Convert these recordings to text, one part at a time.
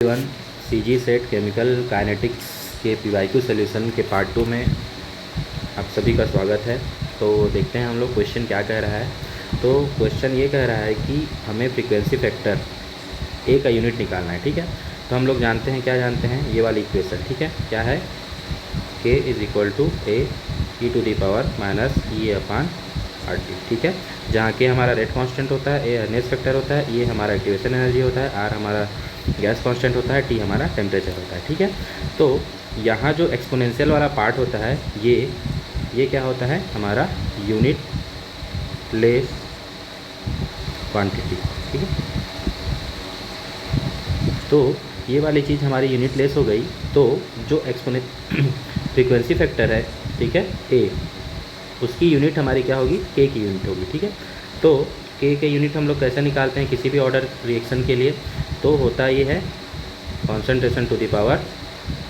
One CG set chemical kinetics के PYQ solution के part 2 में आप सभी का स्वागत है। तो देखते हैं हम लोग क्वेश्चन क्या कह रहा है। तो क्वेश्चन ये कह रहा है कि हमें फ्रीक्वेंसी फैक्टर ए का यूनिट निकालना है। ठीक है, तो हम लोग जानते हैं, क्या जानते हैं, ये वाली इक्वेशन। ठीक है, क्या है, k is equal to A E to the power minus E upon R T. ठीक है, जहाँ के हमारा रेट कांस्टेंट होता है, ए अर्नेस फैक्टर होता है, ये हमारा एक्टिवेशन एनर्जी होता है, आर हमारा गैस कांस्टेंट होता है, टी हमारा टेम्परेचर होता है। ठीक है, तो यहाँ जो एक्सपोनेंशियल वाला पार्ट होता है ये क्या होता है, हमारा यूनिट लेस क्वांटिटी। ठीक है, तो ये वाली चीज़ हमारी यूनिट लेस हो गई। तो जो फ्रीक्वेंसी फैक्टर है, ठीक है, ए, उसकी यूनिट हमारी क्या होगी, के की यूनिट होगी। ठीक है, तो के यूनिट हम लोग कैसे निकालते हैं किसी भी ऑर्डर रिएक्शन के लिए, तो होता ये है concentration to the power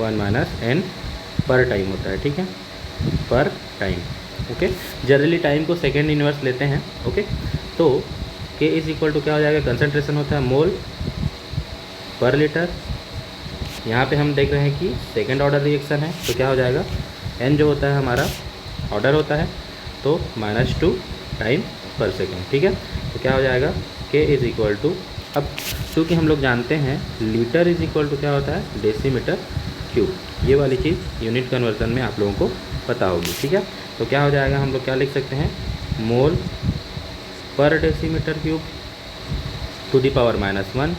1 minus N per time होता है। ठीक है, per time. Okay, generally time को सेकेंड इनवर्स लेते हैं। ओके, तो के इज़ इक्वल टू क्या हो जाएगा, कंसंट्रेशन होता है मोल पर लीटर। यहाँ पे हम देख रहे हैं कि सेकेंड ऑर्डर रिएक्शन है, तो क्या हो जाएगा, एन जो होता है हमारा ऑर्डर होता है, तो -2 टाइम पर सेकेंड। ठीक है, तो क्या हो जाएगा, के इज़ इक्वल टू, अब चूँकि हम लोग जानते हैं लीटर इज़ इक्वल टू क्या होता है, डेसीमीटर क्यूब। ये वाली चीज़ यूनिट कन्वर्जन में आप लोगों को पता होगी। ठीक है, तो क्या हो जाएगा, हम लोग क्या लिख सकते हैं, mole per decimetre cube to the power -1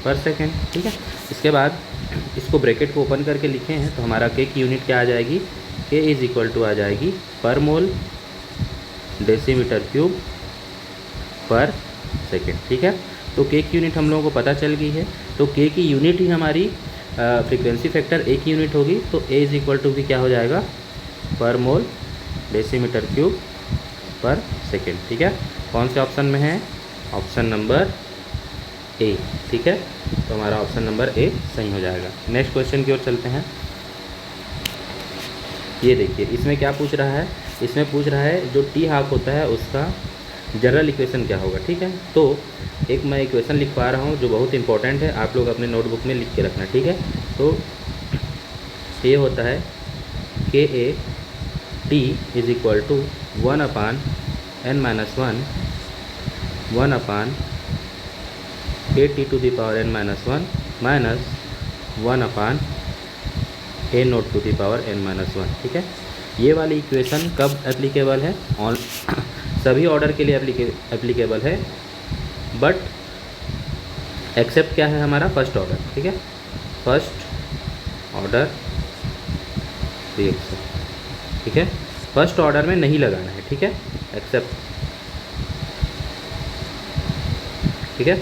per second. ठीक है, इसके बाद इसको ब्रैकेट को ओपन करके लिखे हैं, तो हमारा के की यूनिट क्या आ जाएगी, के इज़ इक्वल टू आ जाएगी पर मोल डेसीमीटर क्यूब पर सेकेंड। ठीक है, तो के की यूनिट हम लोगों को पता चल गई है। तो के की यूनिट ही हमारी फ्रीक्वेंसी फैक्टर ए की यूनिट होगी, तो ए इज़ इक्वल टू भी क्या हो जाएगा, पर मोल डेसीमीटर क्यूब पर सेकेंड। ठीक है, कौन से ऑप्शन में है, ऑप्शन नंबर ए। ठीक है, तो हमारा ऑप्शन नंबर ए सही हो जाएगा। नेक्स्ट क्वेश्चन की ओर चलते हैं। ये देखिए, इसमें क्या पूछ रहा है, इसमें पूछ रहा है जो टी हाफ होता है उसका जनरल इक्वेशन क्या होगा। ठीक है, तो एक मैं इक्वेशन लिख पा रहा हूँ जो बहुत इंपॉर्टेंट है, आप लोग अपने नोटबुक में लिख के रखना। ठीक है, तो ये होता है K A T is equal to 1 upon N minus 1 upon A T to the power N minus 1 minus 1 upon A nought to the power N minus 1। ठीक है, ये वाली इक्वेशन कब एप्लीकेबल है, ऑन सभी ऑर्डर के लिए एप्लीकेबल है, बट एक्सेप्ट क्या है हमारा, फर्स्ट ऑर्डर। ठीक है, फर्स्ट ऑर्डर रिएक्शन। ठीक है, फर्स्ट ऑर्डर में नहीं लगाना है। ठीक है, एक्सेप्ट, ठीक है,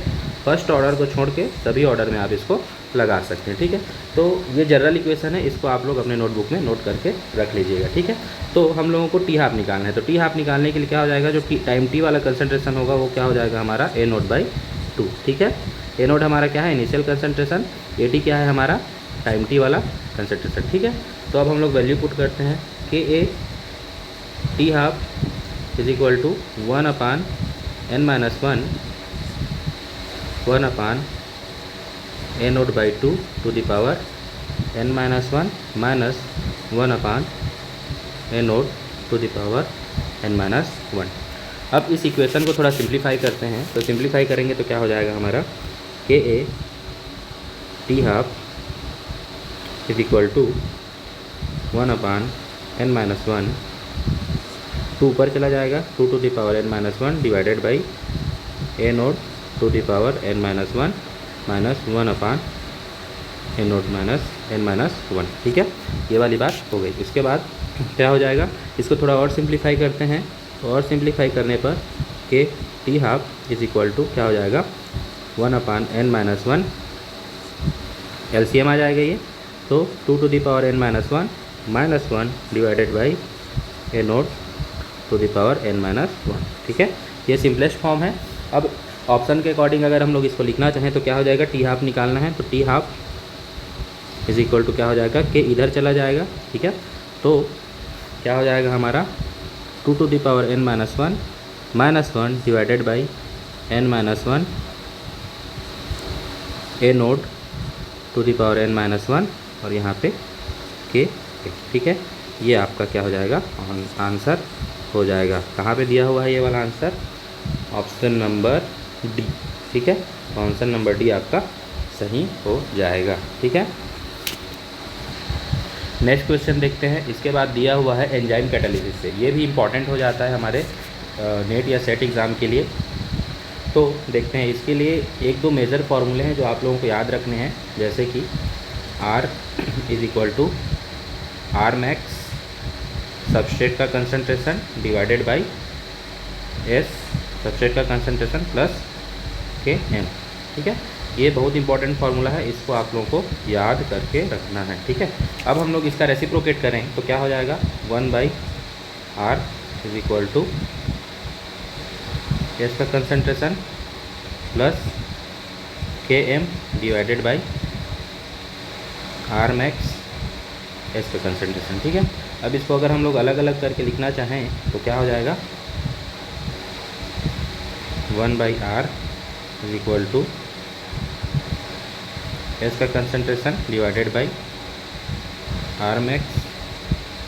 फर्स्ट ऑर्डर को छोड़ के सभी ऑर्डर में आप इसको लगा सकते हैं। ठीक है, तो ये जनरल इक्वेशन है, इसको आप लोग अपने नोटबुक में नोट करके रख लीजिएगा। ठीक है, तो हम लोगों को टी हाफ निकालना है, तो टी हाफ निकालने के लिए क्या हो जाएगा, जो टाइम टी वाला कंसंट्रेशन होगा वो क्या हो जाएगा हमारा ए नोट बाई 2। ठीक है, ए नोट हमारा क्या है, इनिशियल कंसंट्रेशन, ए टी क्या है हमारा टाइम टी वाला कंसंट्रेशन। ठीक है, तो अब हम लोग वैल्यू पुट करते हैं, K A T half is equal to 1 upon N minus 1 upon A nought by 2 to the power N minus 1 minus 1 upon A nought to the power N minus 1। अब इस इक्वेशन को थोड़ा simplify करते हैं, तो simplify करेंगे तो क्या हो जाएगा हमारा, K A T half is equal to 1 upon N minus 1, 2 ऊपर चला जाएगा, 2 to the power N minus 1 divided by A nought to the power N minus 1 minus 1 upon A nought minus N minus 1। ठीक है, ये वाली बात हो गई। इसके बाद क्या हो जाएगा, इसको थोड़ा और सिंप्लीफाई करते हैं, तो और सिंप्लीफाई करने पर K T half is equal to क्या हो जाएगा, 1 अपान एन माइनस 1, एलसीएम आ जाएगा ये, तो 2 to the power N minus 1 minus 1 divided by A nought to the power N minus 1। ठीक है, ये सिंपलेस्ट फॉर्म है। अब ऑप्शन के अकॉर्डिंग अगर हम लोग इसको लिखना चाहें तो क्या हो जाएगा, टी हाफ निकालना है, तो T half is equal to क्या हो जाएगा, के इधर चला जाएगा। ठीक है, तो क्या हो जाएगा हमारा 2 to the power N minus 1 minus 1 divided by N minus 1 A nought to the power n minus 1 और यहाँ पे k, ठीक है। ये आपका क्या हो जाएगा, आंसर हो जाएगा। कहाँ पे दिया हुआ है ये वाला आंसर, ऑप्शन नंबर डी, ठीक है। ऑप्शन नंबर डी आपका सही हो जाएगा, ठीक है। नेक्स्ट क्वेश्चन देखते हैं। इसके बाद दिया हुआ है एंजाइम कैटालिसिस से, ये भी इम्पॉर्टेंट हो जाता है हमारे नेट या सेट एग्ज़ाम के लिए। तो देखते हैं, इसके लिए एक दो मेजर फार्मूले हैं जो आप लोगों को याद रखने हैं, जैसे कि R is equal to R max substrate का concentration divided by S substrate का कंसंट्रेशन प्लस Km, ठीक है। ये बहुत इंपॉर्टेंट फार्मूला है, इसको आप लोगों को याद करके रखना है, ठीक है। अब हम लोग इसका रेसिप्रोकेट करें तो क्या हो जाएगा, 1/R is equal to S का concentration plus Km divided by R max S का कंसंट्रेशन, ठीक है। अब इसको अगर हम लोग अलग अलग करके लिखना चाहें तो क्या हो जाएगा, 1/R is equal to S का concentration divided by R max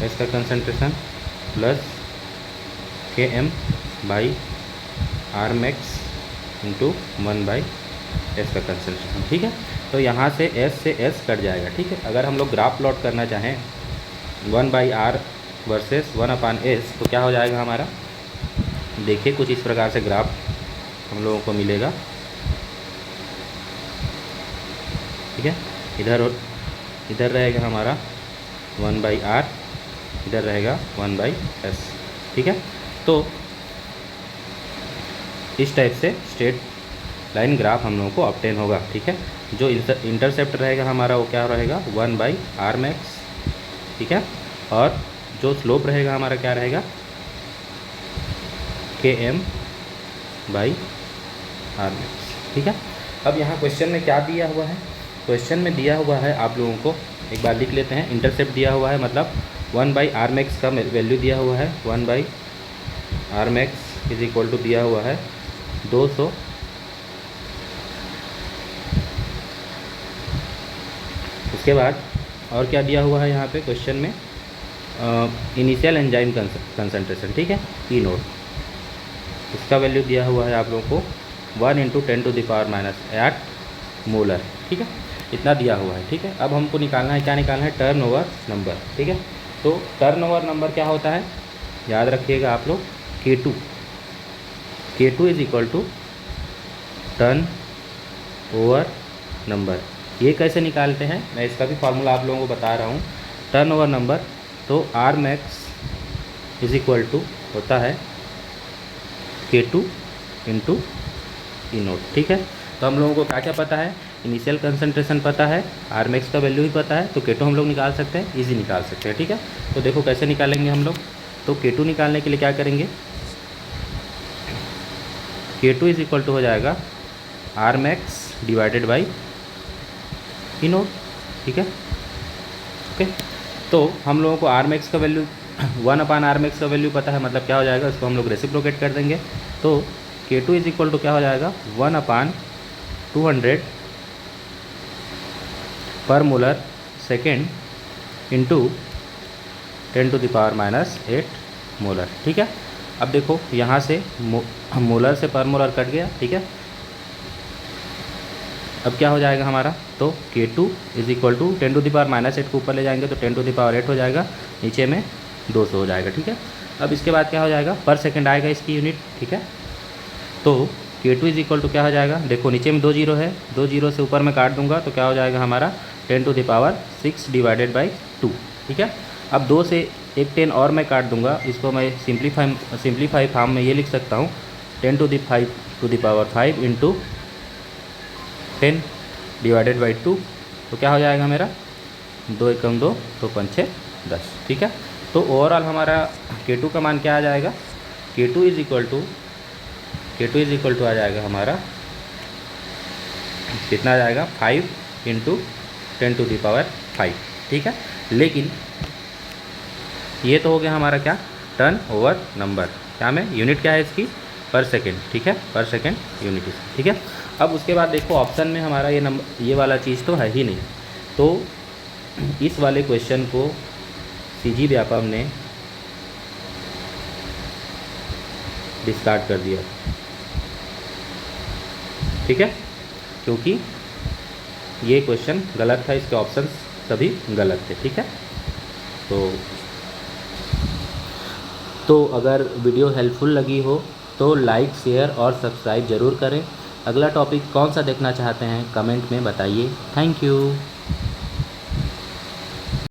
S का concentration plus Km by R max into 1/S का कंसंट्रेशन, ठीक है। तो यहाँ से S कट जाएगा, ठीक है। अगर हम लोग ग्राफ प्लॉट करना चाहें 1/R वर्सेस 1/S तो क्या हो जाएगा हमारा, देखिए कुछ इस प्रकार से ग्राफ हम लोगों को मिलेगा, ठीक है। इधर रहेगा हमारा 1/R, इधर रहेगा 1/S, ठीक है। तो इस टाइप से स्ट्रेट लाइन ग्राफ हम लोगों को ऑब्टेन होगा, ठीक है। जो इंटरसेप्ट रहेगा हमारा वो क्या रहेगा, 1/R मैक्स, ठीक है। और जो स्लोप रहेगा हमारा क्या रहेगा, Km बाई R मैक्स, ठीक है। अब यहाँ क्वेश्चन में क्या दिया हुआ है, क्वेश्चन में दिया हुआ है, आप लोगों को एक बार लिख लेते हैं। इंटरसेप्ट दिया हुआ है, मतलब 1/R मैक्स का वैल्यू दिया हुआ है, 1/R max is equal to दिया हुआ है 200, उसके बाद और क्या दिया हुआ है यहाँ पे क्वेश्चन में, इनिशियल एंजाइम कंसंट्रेशन, ठीक है, ई नोट, इसका वैल्यू दिया हुआ है आप लोगों को 1 × 10⁻⁸ मोलर, ठीक है। इतना दिया हुआ है, ठीक है। अब हमको निकालना है, क्या निकालना है, टर्नओवर नंबर, ठीक है। तो टर्नओवर नंबर क्या होता है, याद रखिएगा आप लोग, K2 is equal to turnover number. ये कैसे निकालते हैं, मैं इसका भी फार्मूला आप लोगों को बता रहा हूँ। टर्न ओवर नंबर तो R max is equal to होता है K2 इंटू ई नोट, ठीक है। तो हम लोगों को क्या क्या पता है, इनिशियल कंसंट्रेशन पता है, R मैक्स का वैल्यू भी पता है, तो K2 हम लोग निकाल सकते हैं, इजी निकाल सकते हैं, ठीक है। तो देखो कैसे निकालेंगे हम लोग, तो K2 निकालने के लिए क्या करेंगे, K2 इज इक्वल टू हो जाएगा R max divided by E note, ठीक है, ओके। तो हम लोगों को R मैक्स का वैल्यू 1/R मैक्स का वैल्यू पता है, मतलब क्या हो जाएगा, इसको हम लोग रेसिप्रोकेट कर देंगे। तो K2 इज इक्वल टू क्या हो जाएगा, 1/200 पर मोलर सेकेंड इंटू 10⁻⁸ मोलर, ठीक है। अब देखो यहाँ से मोलर से पर मोलर कट गया, ठीक है। अब क्या हो जाएगा हमारा, तो K2 इज इक्वल टू 10⁻⁸ को ऊपर ले जाएंगे तो 10⁻8 हो जाएगा, नीचे में 200 हो जाएगा, ठीक है। अब इसके बाद क्या हो जाएगा, पर सेकंड आएगा इसकी यूनिट, ठीक है। तो K2 इज इक्वल टू क्या हो जाएगा, देखो नीचे में 2 जीरो है, 2 जीरो से ऊपर में काट दूंगा तो क्या हो जाएगा हमारा 10⁻6 डिवाइडेड बाई 2, ठीक है। अब 2 से एक 10 और मैं काट दूंगा, इसको मैं सिंप्लीफाई फॉर्म में ये लिख सकता हूँ 10⁵ इंटू 10 डिवाइडेड बाई 2, तो क्या हो जाएगा मेरा 2 एकम 2, 2 पंचे 10, ठीक है। तो ओवरऑल हमारा K2 का मान क्या आ जाएगा, K2 इज इक्वल टू आ जाएगा हमारा कितना आ जाएगा, 5 × 10⁵, ठीक है। लेकिन ये तो हो गया हमारा क्या, टर्न ओवर नंबर, क्या में यूनिट क्या है इसकी, पर सेकेंड, ठीक है, पर सेकेंड यूनिट इसकी, ठीक है। अब उसके बाद देखो ऑप्शन में हमारा ये नंबर, ये वाला चीज़ तो है ही नहीं, तो इस वाले क्वेश्चन को सीजी व्यापम ने डिस्कार्ड कर दिया, ठीक है, क्योंकि ये क्वेश्चन गलत था, इसके ऑप्शंस सभी गलत थे, ठीक है। तो अगर वीडियो हेल्पफुल लगी हो तो लाइक, शेयर और सब्सक्राइब ज़रूर करें। अगला टॉपिक कौन सा देखना चाहते हैं कमेंट में बताइए। Thank you.